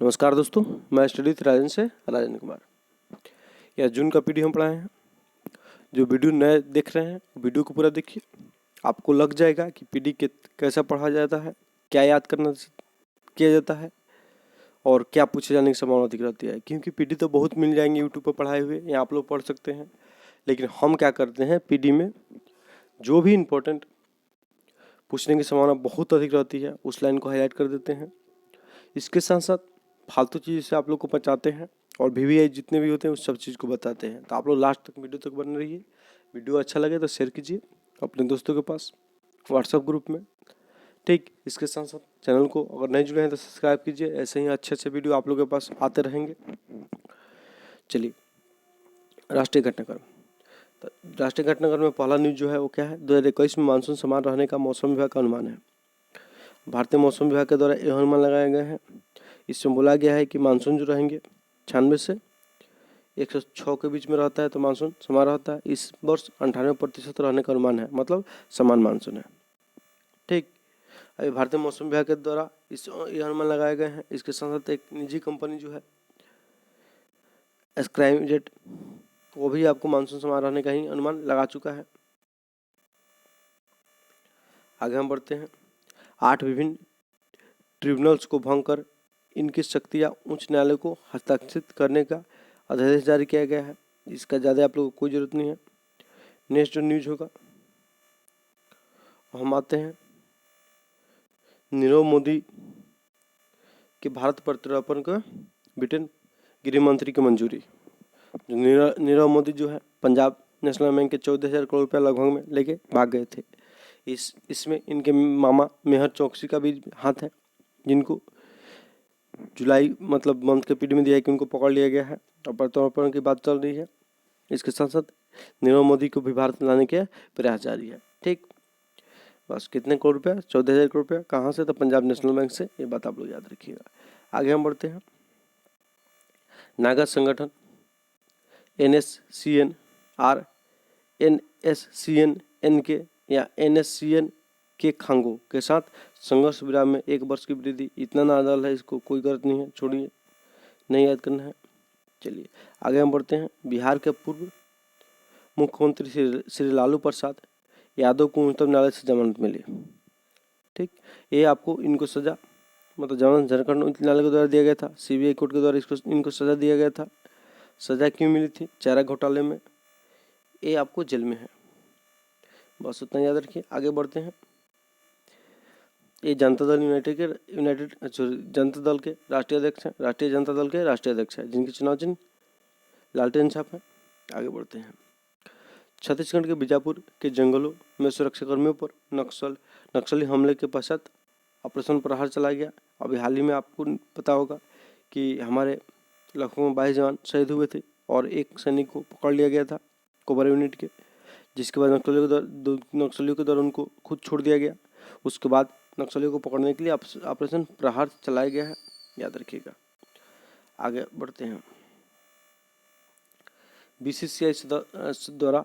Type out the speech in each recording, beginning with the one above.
नमस्कार दोस्तों, मैं स्टडी राजन से राजेंद्र कुमार। यह जून का पीडी हम पढ़ाए हैं। जो वीडियो नए देख रहे हैं वीडियो को पूरा देखिए, आपको लग जाएगा कि पीडी के कैसा पढ़ा जाता है, क्या याद करना किया जाता है और क्या पूछे जाने की संभावना दिख रहती है। क्योंकि पीडी तो बहुत मिल जाएंगे यूट्यूब पर पढ़ाए हुए, यहाँ आप लोग पढ़ सकते हैं। लेकिन हम क्या करते हैं, पीडी में जो भी इम्पोर्टेंट पूछने की संभावना बहुत अधिक रहती है उस लाइन को हाईलाइट कर देते हैं। इसके साथ साथ फालतू चीज़ से आप लोग को बचाते हैं और VVI जितने भी होते हैं उस सब चीज़ को बताते हैं। तो आप लोग लास्ट तक वीडियो तक बने रहिए। वीडियो अच्छा लगे तो शेयर कीजिए अपने दोस्तों के पास व्हाट्सएप ग्रुप में। ठीक, इसके साथ साथ चैनल को अगर नहीं जुड़े हैं तो सब्सक्राइब कीजिए। ऐसे ही अच्छे अच्छे वीडियो आप लोगों के पास आते रहेंगे। चलिए, राष्ट्रीय घटनाक्रम। तो राष्ट्रीय घटनाक्रम में पहला न्यूज जो है वो क्या है, 2021 में मानसून समान रहने का मौसम विभाग का अनुमान है। भारतीय मौसम विभाग के द्वारा यह अनुमान लगाया गया है। इसमें बोला गया है कि मानसून जो रहेंगे 96 से 106 के बीच में रहता है, तो मानसून समान रहता है। इस वर्ष 98% रहने का अनुमान है, मतलब समान मानसून है। ठीक, अभी भारतीय मौसम विभाग के द्वारा यह अनुमान लगाए गए हैं। इसके साथ साथ एक निजी कंपनी जो है स्क्राइमजेट, वो भी आपको मानसून समान रहने का ही अनुमान लगा चुका है। आगे हम बढ़ते हैं। 8 विभिन्न ट्रिब्यूनल्स को भंग कर इनकी शक्तियाँ उच्च न्यायालय को हस्ताक्षरित करने का अध्यादेश जारी किया गया है। इसका ज़्यादा आप लोगों को कोई ज़रूरत नहीं है। नेक्स्ट जो न्यूज होगा हम आते हैं नीरव मोदी के भारत प्रत्यार्पण का ब्रिटेन गृह मंत्री की मंजूरी। जो नीरव मोदी जो है पंजाब नेशनल बैंक के 14,000 करोड़ रुपया लगभग में लेके भाग गए थे। इसमें इनके मामा मेहर चौकसी का भी हाथ है, जिनको जुलाई मतलब मंथ के पीरियड में दिया है कि उनको पकड़ लिया गया है और प्रत्यार्पण की बात चल रही है। इसके साथ साथ नीरव मोदी को भी भारत लाने के प्रयास जारी है। ठीक, बस कितने करोड़ रुपया, 14,000 करोड़ रुपया कहाँ से, तो पंजाब नेशनल बैंक से। ये बात आप लोग याद रखिएगा। आगे हम बढ़ते हैं। नागा संगठन NSCN के या NSCN के खांगो के साथ संघर्ष विराम में 1 वर्ष की वृद्धि। इतना नादाल है, इसको कोई गलत नहीं है, छोड़िए, नहीं याद करना है। चलिए आगे हम बढ़ते हैं। बिहार के पूर्व मुख्यमंत्री श्री लालू प्रसाद यादव को उच्चतम न्यायालय से जमानत मिली। ठीक, ये आपको इनको सजा मतलब जमानत झारखंड उच्च न्यायालय के द्वारा दिया गया था। CBI कोर्ट के द्वारा इनको सजा दिया गया था। सजा क्यों मिली थी? चारा घोटाले में। ये आपको जेल में है, बस उतना याद रखिए। आगे बढ़ते हैं। ये जनता दल यूनाइटेड जनता दल के राष्ट्रीय अध्यक्ष हैं, राष्ट्रीय जनता दल के राष्ट्रीय अध्यक्ष हैं, जिनकी चुनाव चिन्ह लालटेन छाप है। आगे बढ़ते हैं। छत्तीसगढ़ के बीजापुर के जंगलों में सुरक्षाकर्मियों पर नक्सली हमले के पश्चात ऑपरेशन प्रहार चलाया गया। अभी हाल ही में आपको पता होगा कि हमारे लखनऊ में 22 जवान शहीद हुए थे और एक सैनिक को पकड़ लिया गया था कोबरा यूनिट के, जिसके बाद नक्सलियों के द्वारा उनको खुद छोड़ दिया गया। उसके बाद नक्सलियों को पकड़ने के लिए ऑपरेशन प्रहार चलाया गया है, याद रखिएगा। आगे बढ़ते हैं। BCCI द्वारा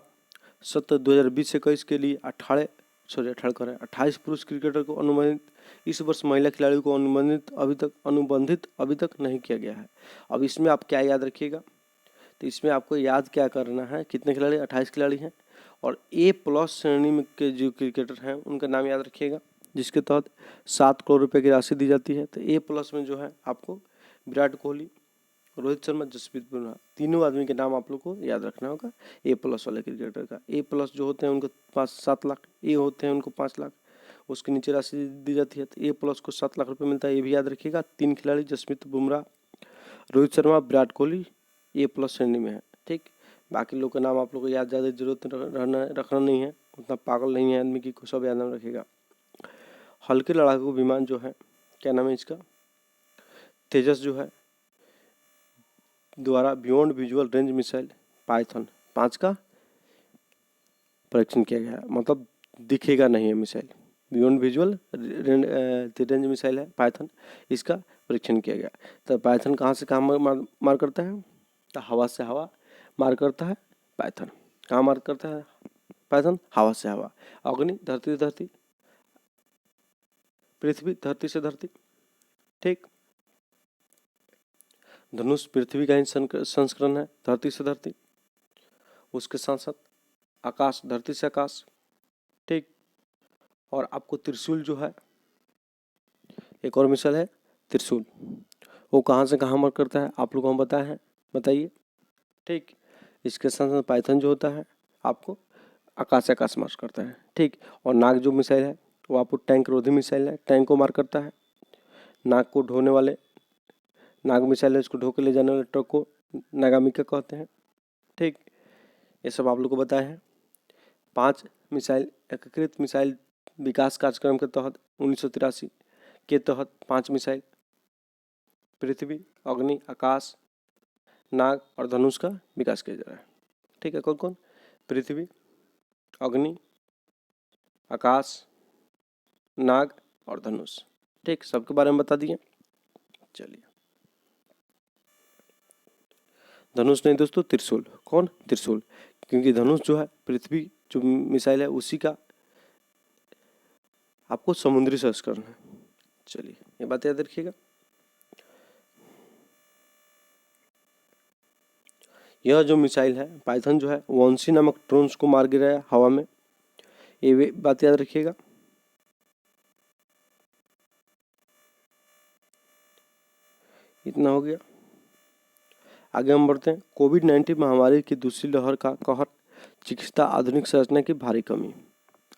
सत्र 2020-21 के लिए 28 पुरुष क्रिकेटर को अनुबंधित, इस वर्ष महिला खिलाड़ियों को अनुबंधित अभी तक नहीं किया गया है। अब इसमें आप क्या याद रखिएगा, तो इसमें आपको याद क्या करना है, कितने खिलाड़ी, 28 खिलाड़ी हैं। और A+ श्रेणी में के जो क्रिकेटर हैं उनका नाम याद रखिएगा, जिसके तहत 7 करोड़ रुपये की राशि दी जाती है। तो A+ में जो है आपको विराट कोहली, रोहित शर्मा, जसप्रीत बुमराह, तीनों आदमी के नाम आप लोग को याद रखना होगा। A+ वाले क्रिकेटर का A+ जो होते हैं उनको 5-7 लाख, A होते हैं उनको 5 लाख, उसके नीचे राशि दी जाती है। तो A+ को 7 लाख रुपये मिलता है, ये भी याद रखिएगा। 3 खिलाड़ी जसप्रीत बुमराह, रोहित शर्मा, विराट कोहली A+ श्रेणी में है। ठीक, बाकी लोग का नाम आप लोग को याद ज़्यादा जरूरत रखना नहीं है, उतना पागल नहीं है आदमी की सब याद नाम रखिएगा। हल्के लड़ाकू विमान जो है, क्या नाम है इसका, तेजस जो है द्वारा beyond visual range missile Python 5 का परीक्षण किया गया। मतलब दिखेगा नहीं है missile, beyond visual range missile है पाइथन, इसका परीक्षण किया गया। तो पाइथन कहाँ से कहाँ मार करता है, तो हवा से हवा मार करता है पाइथन। कहाँ मार करता है पाइथन? हवा से हवा। अग्नि धरती से धरती, पृथ्वी धरती से धरती। ठीक, धनुष पृथ्वी का ही संस्करण है, धरती से धरती। उसके साथ साथ आकाश, धरती से आकाश, ठीक। और आपको त्रिशूल जो है, एक और मिसाइल है त्रिशूल, वो कहाँ से कहाँ मार करता है आप लोगों को बताया है, बताइए, ठीक। इसके साथ साथ पाइथन जो होता है आपको आकाश से आकाश मार करता है, ठीक। और नाग जो मिसाइल है वो आपको टैंक रोधी मिसाइल है, टैंक को मार करता है। नाग को ढोने वाले नाग मिसाइल है, उसको ढो के ले जाने वाले ट्रक को नागामिका कहते हैं, ठीक। ये सब आप लोग को बताया है। 5 मिसाइल एकीकृत मिसाइल विकास कार्यक्रम के तहत 1983 के तहत 5 मिसाइल पृथ्वी, अग्नि, आकाश, नाग और धनुष का विकास किया जा रहा है, ठीक है। कौन कौन? पृथ्वी, अग्नि, आकाश, नाग और धनुष, ठीक। सबके बारे में बता दिए। चलिए, धनुष नहीं दोस्तों, त्रिशूल। कौन? त्रिशूल, क्योंकि धनुष जो है पृथ्वी जो मिसाइल है उसी का आपको समुद्री संस्करण है। चलिए, ये बात याद रखिएगा। यह जो मिसाइल है पाइथन जो है वॉन्सी नामक ड्रोन्स को मार गिराया है हवा में, ये बात याद रखिएगा। इतना हो गया, आगे हम बढ़ते हैं। कोविड-19 महामारी की दूसरी लहर का कहर, चिकित्सा आधुनिक संरचना की भारी कमी।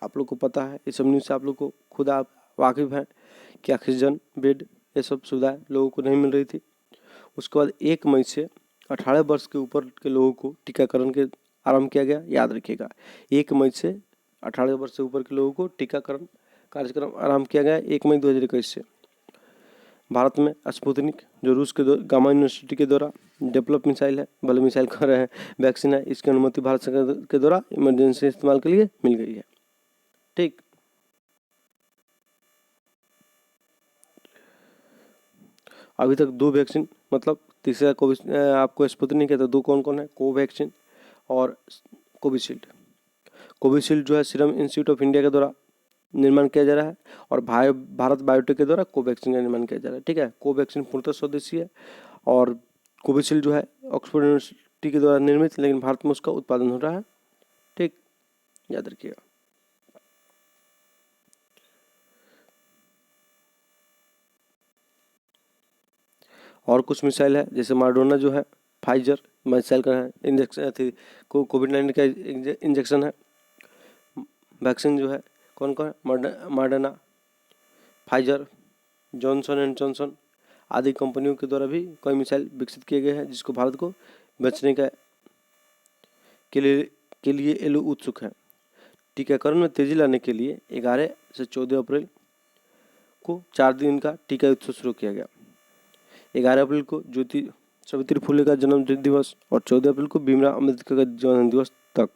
आप लोग को पता है, इस सब न्यूज़ से आप लोग को खुद आप वाकिफ हैं कि ऑक्सीजन, बेड, ये सब सुविधाएं लोगों को नहीं मिल रही थी। उसके बाद 1 मई से 18 वर्ष के ऊपर के लोगों को टीकाकरण के आरंभ किया गया। याद रखिएगा, 1 मई से 18 वर्ष से ऊपर के लोगों को टीकाकरण कार्यक्रम आरंभ किया गया 1 मई 2021 से। भारत में स्पुतनिक जो रूस के गामा यूनिवर्सिटी के द्वारा डेवलप मिसाइल है, भले मिसाइल कह रहे हैं, वैक्सीन है, इसकी अनुमति भारत सरकार के द्वारा इमरजेंसी इस्तेमाल के लिए मिल गई है, ठीक। अभी तक 2 वैक्सीन, मतलब तीसरा आपको स्पुतनिक है, तो 2 कौन कौन है? कोवैक्सीन और कोविशील्ड। कोविशील्ड जो है सीरम इंस्टीट्यूट ऑफ इंडिया के द्वारा निर्माण किया जा रहा है और भारत बायोटेक के द्वारा कोवैक्सीन का निर्माण किया जा रहा है, ठीक है। कोवैक्सीन पूर्णतः स्वदेशी है और कोविशील्ड जो है ऑक्सफोर्ड यूनिवर्सिटी के द्वारा निर्मित, लेकिन भारत में उसका उत्पादन हो रहा है, ठीक, याद रखिएगा। और कुछ मिसाइल है, जैसे मॉडर्ना जो है फाइजर मिसाइल का है, इंजेक्शन थी, कोविड-19 का इंजेक्शन है। वैक्सीन जो है कौन कौन है? Moderna, Pfizer, Johnson and Johnson आदि कंपनियों के द्वारा भी कई मिसाइल विकसित किए गए हैं, जिसको भारत को बचने के लिए ये लोग उत्सुक हैं। टीकाकरण में तेजी लाने के लिए 11 से 14 अप्रैल को 4 दिन का टीका उत्सव शुरू किया गया। 11 अप्रैल को ज्योति सावित्री फुले का जन्म दिवस और 14 अप्रैल को भीमराव अम्बेडकर का जन्म दिवस तक,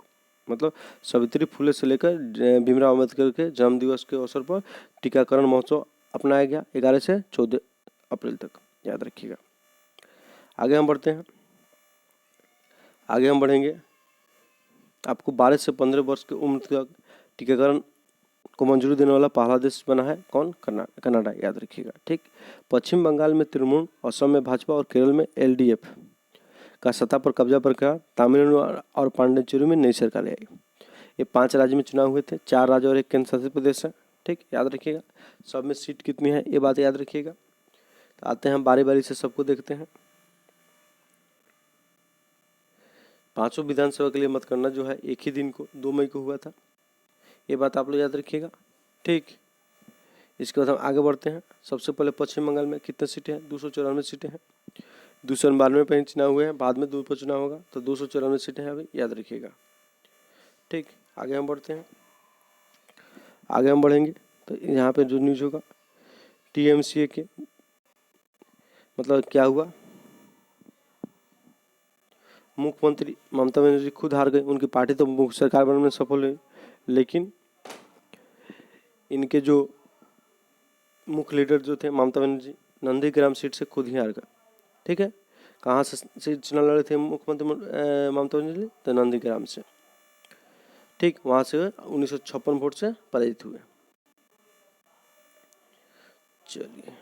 मतलब सावित्री फुले से लेकर भीमराव अम्बेडकर के जन्म दिवस के अवसर पर टीकाकरण महोत्सव अपनाया गया 11 से 14 अप्रैल तक, याद रखिएगा। आगे हम बढ़ते हैं, आगे हम बढ़ेंगे। आपको 12 से 15 वर्ष की उम्र तक टीकाकरण को मंजूरी देने वाला पहला देश बना है कौन? कनाडा, याद रखिएगा, ठीक। पश्चिम बंगाल में तृणमूल, असम में भाजपा और केरल में एलडीएफ का सत्ता पर कब्जा बरकरार। तमिलनाडु और पांडिचेरी में नई सरकार आई। ये 5 राज्य में चुनाव हुए थे, 4 राज्य और 1 केंद्र शासित प्रदेश है, ठीक, याद रखिएगा। सब में सीट कितनी है ये बात याद रखिएगा। तो आते हैं बारी बारी से सबको देखते हैं। 5 विधानसभा के लिए मतगणना जो है एक ही दिन को 2 मई को हुआ था, ये बात आप लोग याद रखिएगा, ठीक। इसके बाद हम आगे बढ़ते हैं। सबसे पहले पश्चिम बंगाल में कितने सीटें हैं? 294 सीटें हैं। 292 पे चुनाव हुए हैं, बाद में 2 पर चुनाव होगा, तो 294 सीटें हैं अभी, याद रखिएगा, ठीक। आगे हम बढ़ते हैं, आगे हम बढ़ेंगे तो यहाँ पे जो न्यूज होगा टीएमसीए के मतलब क्या हुआ, मुख्यमंत्री ममता बनर्जी खुद हार गए। उनकी पार्टी तो सरकार बनने में सफल हुई, लेकिन इनके जो मुख्य लीडर जो थे ममता बनर्जी, नंदीग्राम सीट से खुद ही हार गए, ठीक है। कहाँ से चुनाव लड़े थे मुख्यमंत्री ममता बनर्जी? तो नंदीग्राम से, ठीक। वहाँ से 1956 वोट से पराजित हुए। चलिए,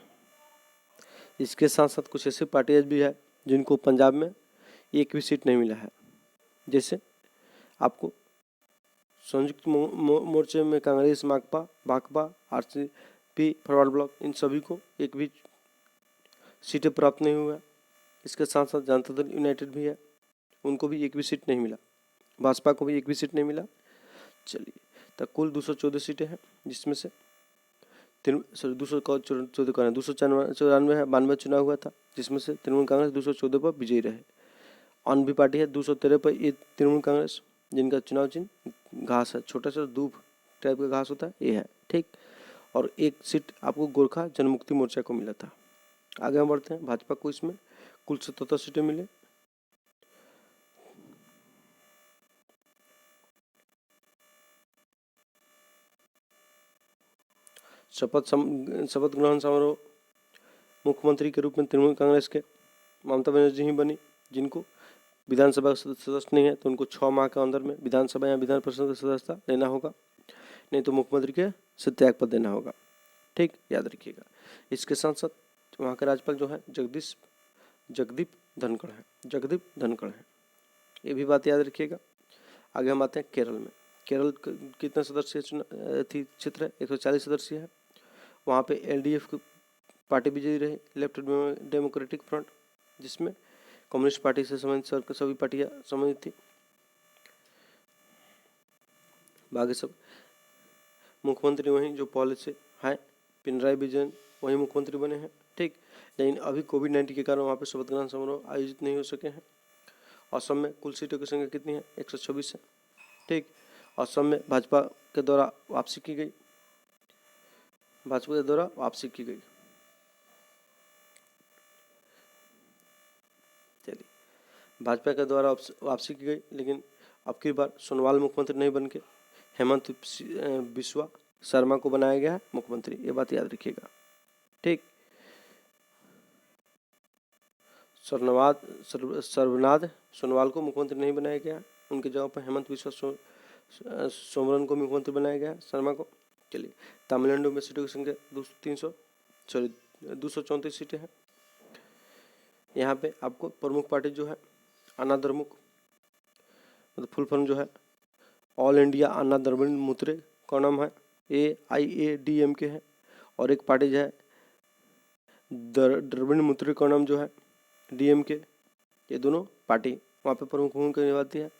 इसके साथ साथ कुछ ऐसी पार्टियां भी है जिनको पंजाब में एक भी सीट नहीं मिला है। जैसे आपको संयुक्त मोर्चे में कांग्रेस, माकपा, भाकपा, आरसीपी, फॉरवर्ड ब्लॉक, इन सभी को एक भी सीटें प्राप्त नहीं हुआ। इसके साथ साथ जनता दल यूनाइटेड भी है, उनको भी एक भी सीट नहीं मिला। भाजपा को भी एक भी सीट नहीं मिला। चलिए, तो कुल 214 सीटें हैं, जिसमें से 294 है, 92 चुनाव हुआ था, जिसमें से तृणमूल कांग्रेस 214 पर विजयी रहे। अन्य भी पार्टी है 213 पर, ये तृणमूल कांग्रेस, जिनका चुनाव चिन्ह घास है, छोटा सा दूब टाइप का घास होता है, ये है, ठीक। और एक सीट आपको गोरखा जनमुक्ति मोर्चा को मिला था। आगे हम बढ़ते हैं, भाजपा को इसमें कुल 77 सीटें मिले। शपथ ग्रहण समारोह मुख्यमंत्री के रूप में तृणमूल कांग्रेस के ममता बनर्जी ही बनी, जिनको विधानसभा सदस्य नहीं है तो उनको 6 माह के अंदर में विधानसभा या विधान परिषद की सदस्यता लेना होगा, नहीं तो मुख्यमंत्री के से त्याग पत्र देना होगा, ठीक, याद रखिएगा। इसके साथ साथ वहाँ के राज्यपाल जो है जगदीप धनखड़ है, ये भी बात याद रखिएगा। आगे हम आते हैं केरल में। केरल कितने सदस्य क्षेत्र है, 140 सदस्य है। वहाँ पे एलडीएफ की पार्टी विजयी रही, लेफ्ट डेमोक्रेटिक फ्रंट, जिसमें कम्युनिस्ट पार्टी से संबंधित सभी पार्टियां सम्मिलित थी। बाकी सब मुख्यमंत्री वहीं जो पहले से हैं, पिनराई विजयन वहीं मुख्यमंत्री बने हैं, ठीक। लेकिन अभी कोविड-19 के कारण वहाँ पे शपथ ग्रहण समारोह आयोजित नहीं हो सके हैं। असम में कुल सीटों की संख्या कितनी है, 126 है, ठीक। असम में भाजपा के द्वारा वापसी की गई, चलिए, भाजपा के द्वारा वापसी की गई, लेकिन अब की बार सोनोवाल मुख्यमंत्री नहीं बन के हेमंत बिस्वा शर्मा को बनाया गया है मुख्यमंत्री, ये बात याद रखिएगा, ठीक। सर्वनाथ सोनोवाल को मुख्यमंत्री नहीं बनाया गया, उनके जगह पर हेमंत बिस्वा सोमरन को मुख्यमंत्री बनाया गया, शर्मा को। चलिए, तमिलनाडु में सीटों की संख्या 234 सीटें हैं। यहाँ पे आपको प्रमुख पार्टी जो है अन्ना द्रमुक, मतलब फुल फॉर्म जो है ऑल इंडिया अन्ना द्रविड़ मुत्रे का नाम है, AIADMK है। और एक पार्टी जो है द्रविड़ मुत्रे का नाम जो है DMK। ये दोनों पार्टी वहाँ पे प्रमुख भूमिका निभाती है।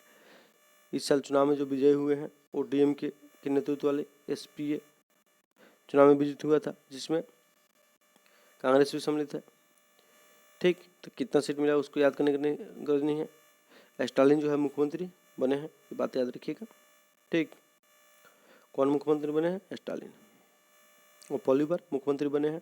इस साल चुनाव में जो विजयी हुए हैं वो DMK के नेतृत्व वाले SPA चुनाव में विजित हुआ था, जिसमें कांग्रेस भी सम्मिलित है, ठीक। तो कितना सीट मिला उसको याद करने की गरज नहीं है। स्टालिन जो है मुख्यमंत्री बने हैं, ये बात याद रखिएगा, ठीक। कौन मुख्यमंत्री बने हैं, स्टालिन, वो पहली बार मुख्यमंत्री बने हैं।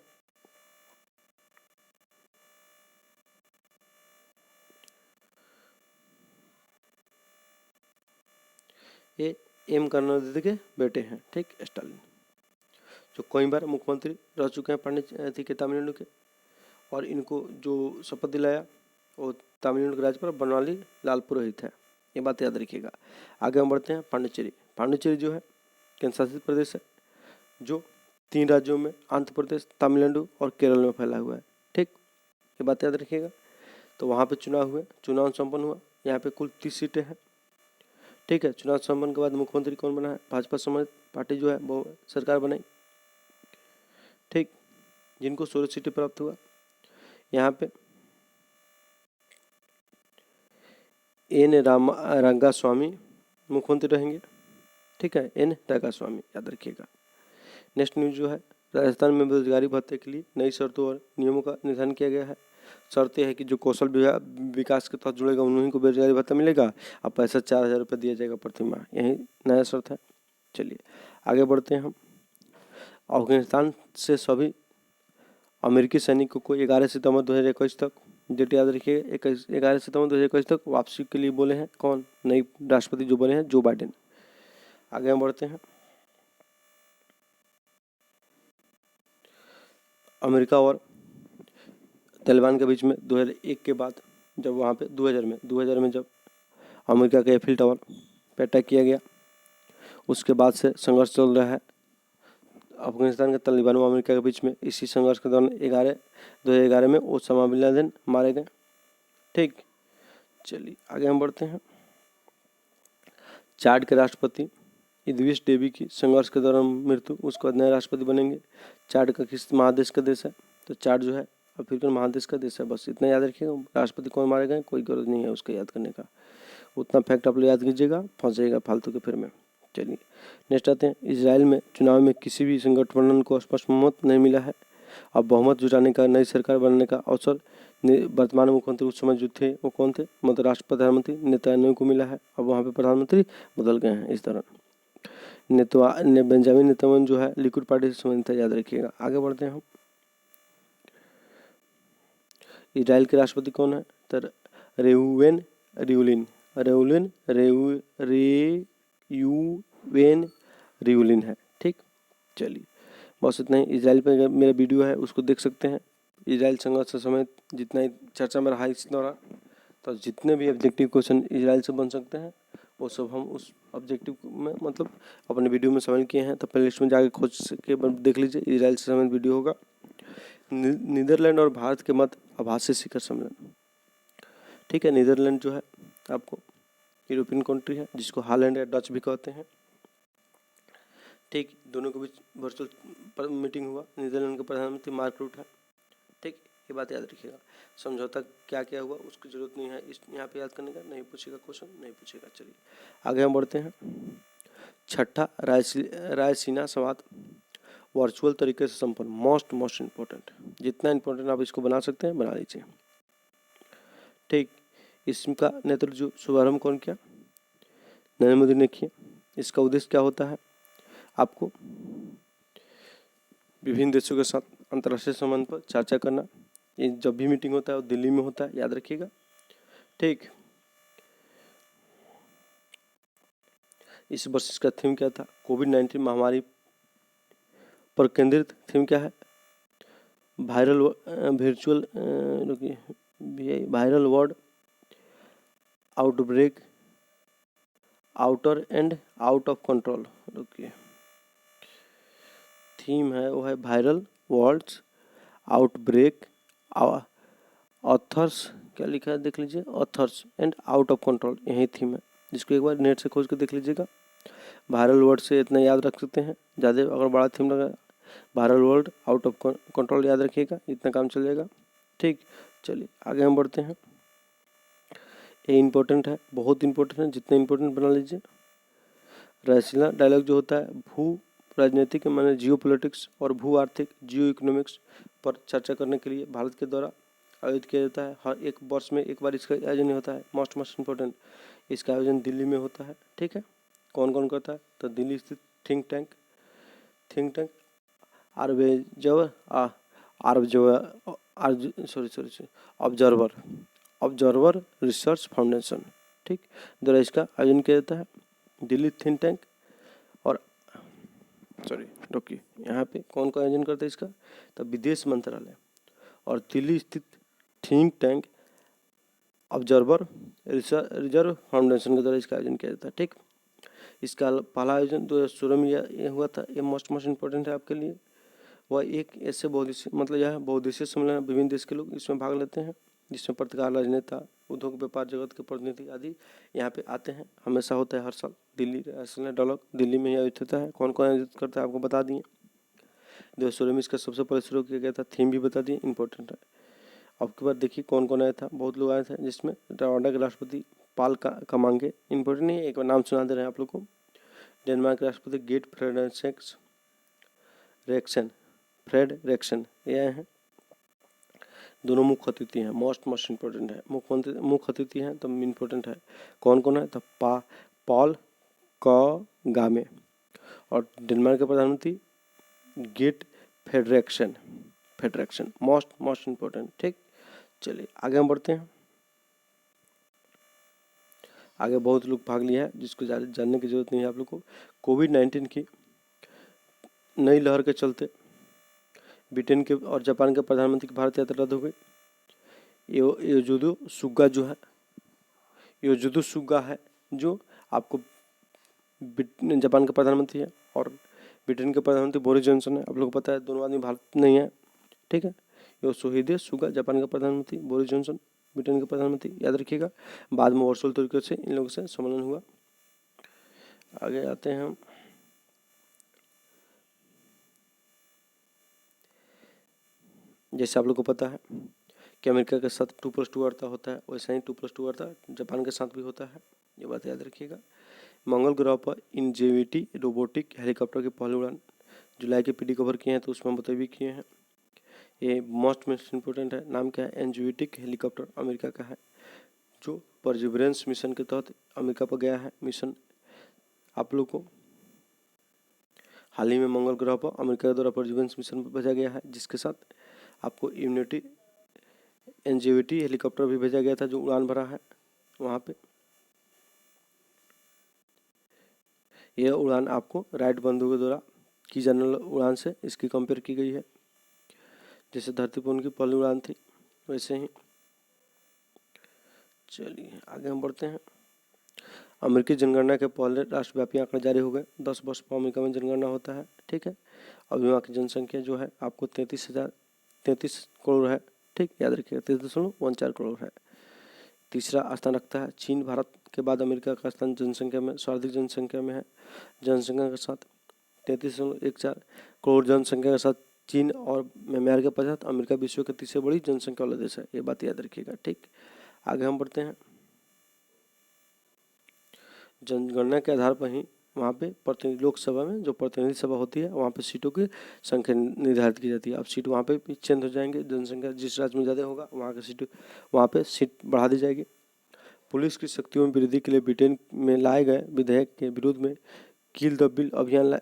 ये M करुणानिधि के बेटे हैं, ठीक, स्टालिन, जो कई बार मुख्यमंत्री रह चुके हैं पांडिचेरी के तमिलनाडु के। और इनको जो शपथ दिलाया वो तमिलनाडु के राज्यपाल बनवाली लाल पुरोहित है, ये बात याद रखिएगा। आगे हम बढ़ते हैं पांडिचेरी जो है केंद्र शासित प्रदेश है, जो 3 राज्यों में आंध्र प्रदेश, तमिलनाडु और केरल में फैला हुआ है, ठीक, ये बात याद रखिएगा। तो वहाँ पे चुनाव संपन्न हुआ, यहाँ पे कुल 30 सीटें हैं, ठीक है। चुनाव संपन्न के बाद मुख्यमंत्री कौन बना है, भाजपा समर्थित पार्टी जो है वो सरकार बनाई, ठीक, जिनको 16 सीटें प्राप्त हुआ। यहाँ पे N रंगास्वामी मुख्यमंत्री रहेंगे, ठीक है, N रंगास्वामी याद रखिएगा। नेक्स्ट न्यूज जो है, राजस्थान में बेरोजगारी भत्ते के लिए नई शर्तों और नियमों का निर्धारण किया गया है। शर्त यह है कि जो कौशल विकास के तहत जुड़ेगा उन्हीं को बेरोजगारी भत्ता मिलेगा और पैसा 4000 रुपये दिया जाएगा प्रति माह, यही नया शर्त है। चलिए आगे बढ़ते हैं हम। अफगानिस्तान से सभी अमेरिकी सैनिकों को 11 सितंबर 2021 तक, डेट याद रखिए, 11 सितंबर 2021 तक वापसी के लिए बोले हैं कौन, नई राष्ट्रपति जो बने हैं जो बाइडेन। आगे हम बढ़ते हैं। अमेरिका और तालिबान के बीच में 2001 के बाद जब वहाँ पे 2000 में जब अमेरिका के एफिल टावर पे अटैक किया गया, उसके बाद से संघर्ष चल रहा है अफगानिस्तान के तालिबान और अमेरिका के बीच में। इसी संघर्ष के दौरान 2011 में ओसामा बिन लादेन मारे गए, ठीक, चलिए आगे हम बढ़ते हैं। चाड के राष्ट्रपति इद्रिस डेबी की संघर्ष के दौरान मृत्यु, उसके बाद नए राष्ट्रपति बनेंगे। चाड का किस महादेश का देश है? तो चाड जो है अफ्रीकन महादेश का देश है। बस इतना याद रखिएगा। राष्ट्रपति कौन मारे गए, कोई जरूरत नहीं है उसका याद करने का, उतना फैक्ट आप लोग याद कीजिएगा, फंस जाइएगा फालतू के फिर में। चलिए नेक्स्ट आते हैं। इजराइल में चुनाव में किसी भी संगठन को स्पष्ट बहुमत नहीं मिला है। अब बहुमत जुटाने का, नई सरकार बनाने का अवसर वर्तमान मुख्यमंत्री उस समय जो थे वो कौन थे? मतलब राष्ट्रपति प्रधानमंत्री नेतन्याहू को मिला है। अब वहाँ पे प्रधानमंत्री बदल गए हैं इस दौरान। बेंजामिन नेतन्याहू जो है लिकुड पार्टी से संबंधित है, याद रखिएगा। आगे बढ़ते हैं हम। इजराइल के राष्ट्रपति कौन है? तो रेउवेन रिवलिन है। ठीक, चलिए बस इतना ही। इजराइल पे मेरा वीडियो है उसको देख सकते हैं। इजराइल संघर्ष से समेत जितना ही चर्चा में रहा इस दौरान, तो जितने भी ऑब्जेक्टिव क्वेश्चन इजराइल से बन सकते हैं वो सब हम उस ऑब्जेक्टिव में मतलब अपने वीडियो में शामिल किए हैं। तो प्लेलिस्ट में जाके खोज के देख लीजिए, इजराइल से संबंधित वीडियो होगा। नीदरलैंड और भारत के मध्य आभासी शिखर सम्मेलन। ठीक है, नीदरलैंड जो है आपको यूरोपियन कंट्री है जिसको हॉलैंड या डच भी कहते हैं। ठीक, दोनों के बीच वर्चुअल मीटिंग हुआ। नीदरलैंड के प्रधानमंत्री मार्क रूट है। ठीक, ये बात याद रखिएगा। समझौता क्या क्या हुआ उसकी जरूरत नहीं है इस यहाँ पे याद करने का, नहीं पूछेगा क्वेश्चन, नहीं पूछेगा। चलिए आगे हम बढ़ते हैं। छठा रायसीना संवाद वर्चुअल तरीके से संपन्न। मोस्ट इम्पोर्टेंट, जितना इम्पोर्टेंट आप इसको बना सकते हैं बना लीजिए। ठीक, इसका नेतृत्व शुभारंभ कौन किया? नरेंद्र मोदी ने किया। इसका उद्देश्य क्या होता है? आपको विभिन्न देशों के साथ अंतर्राष्ट्रीय संबंध पर चर्चा करना। ये जब भी मीटिंग होता है वो दिल्ली में होता है, याद रखिएगा। ठीक, इस वर्ष इसका थीम क्या था? कोविड-19 महामारी पर केंद्रित थीम क्या है? Viral word outbreak outer and out of control. रुकिए, थीम है वो है वायरल वर्ड्स आउटब्रेक ऑथर्स, क्या लिखा है देख लीजिए, authors and out of control, यही थीम है, जिसको एक बार नेट से खोज कर देख लीजिएगा। वायरल वर्ड से इतना याद रख सकते हैं, ज़्यादा अगर बड़ा थीम लगा viral word out of control याद रखिएगा, इतना काम चल जाएगा। ठीक, चलिए आगे हम बढ़ते हैं। ये इम्पोर्टेंट है, बहुत इम्पोर्टेंट है, जितना इम्पोर्टेंट बना लीजिए। रायसीना डायलॉग जो होता है भू राजनीतिक माने जियो पॉलिटिक्स और भू आर्थिक जियो इकोनॉमिक्स पर चर्चा करने के लिए भारत के द्वारा आयोजित किया जाता है। हर एक वर्ष में एक बार इसका आयोजन होता है। मोस्ट इम्पोर्टेंट, इसका आयोजन दिल्ली में होता है। ठीक है, कौन कौन करता है? तो दिल्ली स्थित think tank observer research foundation, ठीक, द्वारा इसका आयोजन किया जाता है। दिल्ली थिंक टैंक और रुकिए, यहाँ पे कौन कौन आयोजन करता है इसका? तो विदेश मंत्रालय और दिल्ली स्थित think tank observer reserve foundation के द्वारा इसका आयोजन किया जाता है। ठीक, इसका पहला आयोजन 2016 में ये हुआ था। ये मोस्ट इम्पोर्टेंट है आपके लिए। वह एक ऐसे बहुदेशीय मतलब यह बहुदेशीय सम्मेलन, विभिन्न देश के लोग इसमें भाग लेते हैं, जिसमें पत्रकार, राजनेता, उद्योग व्यापार जगत के प्रतिनिधि आदि यहाँ पे आते हैं। हमेशा होता है हर साल। दिल्ली डायलॉग दिल्ली में ही आयोजित होता है। कौन कौन आयोजित करता है आपको बता दिए। 2016 में इसका सबसे पहले शुरू किया गया था। थीम भी बता दिए, इंपॉर्टेंट है। अब की बार देखिए कौन कौन आया था। बहुत लोग आए थे, जिसमें रवांडा के राष्ट्रपति पाल कमांगे, इंपॉर्टेंट नहीं है, एक बार नाम सुना दे रहे हैं आप लोग को। डेनमार्क के राष्ट्रपति गेट फ्रेड रेक्सन ये आए हैं। दोनों मुख्य अतिथि हैं। मोस्ट इम्पोर्टेंट है। मुख्य अतिथि हैं तो इम्पोर्टेंट है। कौन कौन है? तो पॉल कगामे और डेनमार्क के प्रधानमंत्री गेट फेडरेक्शन मोस्ट इम्पोर्टेंट। ठीक, चलिए आगे हम बढ़ते हैं। आगे बहुत लोग भाग लिया है, जिसको जानने की जरूरत नहीं है आप लोग को। कोविड-19 की नई लहर के चलते ब्रिटेन के और जापान के प्रधानमंत्री की भारत यात्रा रद्द हो गई। योजुदो सुगा है जो आपको जापान का प्रधानमंत्री है, और ब्रिटेन के प्रधानमंत्री बोरिस जॉनसन है। आप लोगों को पता है दोनों आदमी भारत नहीं है। ठीक है, योशिहिदे सुगा जापान का प्रधानमंत्री, बोरिस जॉनसन ब्रिटेन के प्रधानमंत्री, याद रखिएगा। बाद में वर्चुअल तरीके से इन लोगों से सम्मेलन हुआ। आगे आते हैं हम। जैसे आप लोग को पता है कि अमेरिका के साथ 2+2 वार्ता होता है, वैसा ही 2+2 वार्ता जापान के साथ भी होता है, ये बात याद रखिएगा। मंगल ग्रह पर इंजेविटी रोबोटिक हेलीकॉप्टर की पहली उड़ान जुलाई के पीडी कवर किए हैं, तो उसमें बता भी किए हैं। ये मोस्ट इम्पोर्टेंट है। नाम क्या है? एंजेविटिक हेलीकॉप्टर अमेरिका का है, जो परसिवरेंस मिशन के तहत अमेरिका पर गया है। मिशन आप लोग को हाल ही में मंगल ग्रह पर अमेरिका के द्वारा परसिवरेंस मिशन भेजा गया है, जिसके साथ आपको यूनिटी एंजेविटी हेलीकॉप्टर भी भेजा गया था, जो उड़ान भरा है वहाँ पे। यह उड़ान आपको राइट बंधु के द्वारा की जाने वाली उड़ान से इसकी कंपेयर की गई है। जैसे धरती पर उनकी पहली उड़ान थी, वैसे ही। चलिए आगे हम बढ़ते हैं। अमेरिकी जनगणना के पहले राष्ट्रव्यापी आंकड़े जारी हो गए। 10 वर्ष पर अमेरिका में जनगणना होता है, ठीक है। अभी वहाँ की जनसंख्या जो है आपको 33 करोड़ है, ठीक, याद रखिएगा। 33.14 करोड़ है। तीसरा स्थान रखता है चीन। भारत के बाद अमेरिका का स्थान जनसंख्या में सर्वाधिक जनसंख्या में है। जनसंख्या के साथ 33.14 करोड़ जनसंख्या के साथ चीन और म्यांमार के पश्चात अमेरिका विश्व के तीसरे बड़ी जनसंख्या वाला देश है, ये बात याद रखिएगा, ठीक। आगे हम बढ़ते हैं। जनगणना के आधार पर ही वहाँ पे प्रतिनिधि लोकसभा में जो प्रतिनिधि सभा होती है, वहाँ पे सीटों की संख्या निर्धारित की जाती है। अब सीट वहाँ पे भी चेंज हो जाएंगे। जनसंख्या जिस राज्य में ज़्यादा होगा वहाँ पे सीट बढ़ा दी जाएगी। पुलिस की शक्तियों में वृद्धि के लिए ब्रिटेन में लाए गए विधेयक के विरोध में किल द बिल अभियान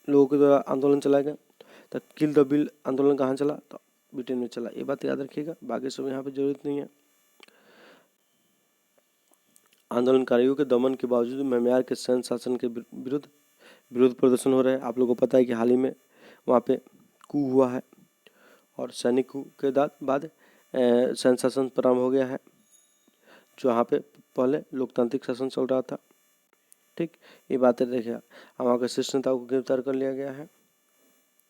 लोगों के द्वारा आंदोलन चलाया गया। तो किल द बिल आंदोलन कहाँ चला? तो ब्रिटेन में चला, ये बात याद रखिएगा। बाकी सब यहाँ पे जरूरत नहीं है। आंदोलनकारियों के दमन के बावजूद म्यांमार के सैन्य शासन के विरुद्ध प्रदर्शन हो रहे हैं। आप लोगों को पता है कि हाल ही में वहाँ पे कू हुआ है, और सैनिक कू के बाद सैन्य शासन प्रारंभ हो गया है, जो यहाँ पे पहले लोकतांत्रिक शासन चल रहा था, ठीक। ये बातें देखिए। वहाँ के शीर्ष नेताओं को गिरफ्तार कर लिया गया है,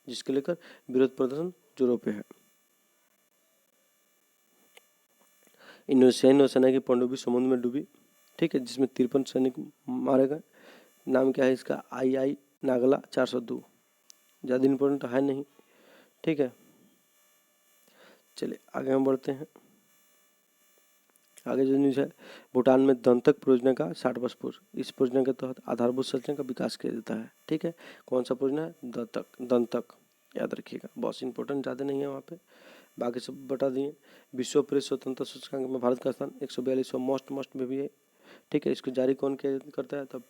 जिसके लेकर विरोध प्रदर्शन जोरों पे है। इंडोनेशियाई नौसेना की पनडुब्बी समुद्र में डूबी, ठीक है, जिसमें 53 सैनिक मारे गए। नाम क्या है इसका? II नागला 402। ज़्यादा इम्पोर्टेंट है नहीं, ठीक है। चलिए आगे हम बढ़ते हैं। आगे जो न्यूज़ है, भूटान में दंतक परियोजना का 60 वर्ष पूर्व। इस परियोजना के तहत आधारभूत संरचना का विकास किया जाता है, ठीक है। कौन सा परियोजना है? दंतक, याद रखिएगा। बहुत इंपॉर्टेंट, ज़्यादा नहीं है वहाँ पे, बाकी सब बता दिए। विश्व प्रेस स्वतंत्रता सूचकांक में भारत का स्थान 142वां मोस्ट में भी है, ठीक है। इसको जारी कौन करता है? तब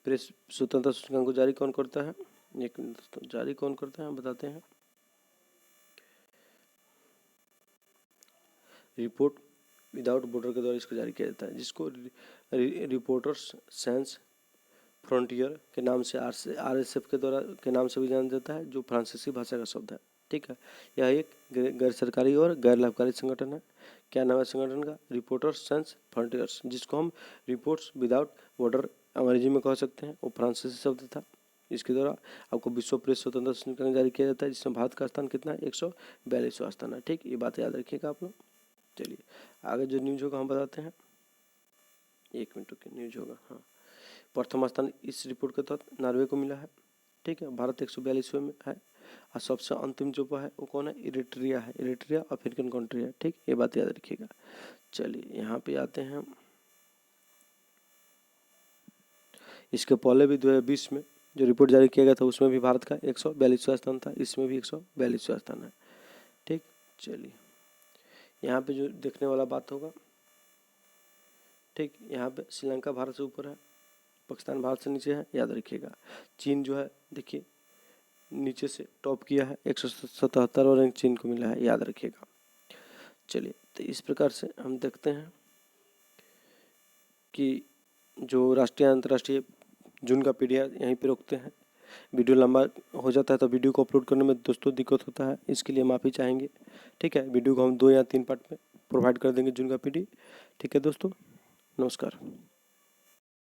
प्रेस स्वतंत्रता सूचकांक को जारी कौन करता है? एक मिनट दोस्तों, जारी कौन करता है बताते हैं। रिपोर्ट विदाउट बॉर्डर के द्वारा इसको जारी किया जाता है, जिसको रिपोर्टर्स सैंस फ्रंटियर के नाम से RSF के द्वारा के नाम से भी जाना जाता है, जो फ्रांसीसी भाषा का शब्द है, ठीक है। यह एक गैर सरकारी और गैर लाभकारी संगठन है। क्या नाम है संगठन का? रिपोर्टर्स सैंस फ्रंटियर्स, जिसको हम रिपोर्ट्स विदाउट बॉर्डर अंग्रेजी में कह सकते हैं। वो फ्रांसीसी शब्द था। इसके द्वारा आपको विश्व प्रेस स्वतंत्रता सूचकांक जारी किया जाता है, जिसमें भारत का स्थान कितना है? 142वां स्थान है, ठीक। ये बात याद रखिएगा आप लोग। चलिए आगे जो न्यूज होगा हम बताते हैं। 1 मिनट के न्यूज होगा। हाँ, प्रथम स्थान इस रिपोर्ट के तहत नॉर्वे को मिला है, ठीक है। भारत 142वें में है। और सबसे अंतिम जो है वो कौन है? इरिट्रिया है। इरिट्रिया अफ्रीकन कंट्री है, ठीक। ये बात याद रखिएगा। चलिए यहाँ पे आते हैं। इसके पहले भी 2020 में जो रिपोर्ट जारी किया गया था, उसमें भी भारत का 142वां स्थान था। इसमें भी 142वां स्थान है, ठीक। चलिए यहाँ पे जो देखने वाला बात होगा, ठीक। यहाँ पे श्रीलंका भारत से ऊपर है, पाकिस्तान भारत से नीचे है, याद रखिएगा। चीन जो है देखिए नीचे से टॉप किया है, 177वां रैंक चीन को मिला है, याद रखिएगा। चलिए तो इस प्रकार से हम देखते हैं कि जो राष्ट्रीय अंतर्राष्ट्रीय जून का पीडीएफ यहीं पे रोकते हैं। वीडियो लंबा हो जाता है तो वीडियो को अपलोड करने में दोस्तों दिक्कत होता है, इसके लिए माफ़ी चाहेंगे, ठीक है। वीडियो को हम 2 या 3 पार्ट में प्रोवाइड कर देंगे जून का पीडीएफ, ठीक है दोस्तों। नमस्कार।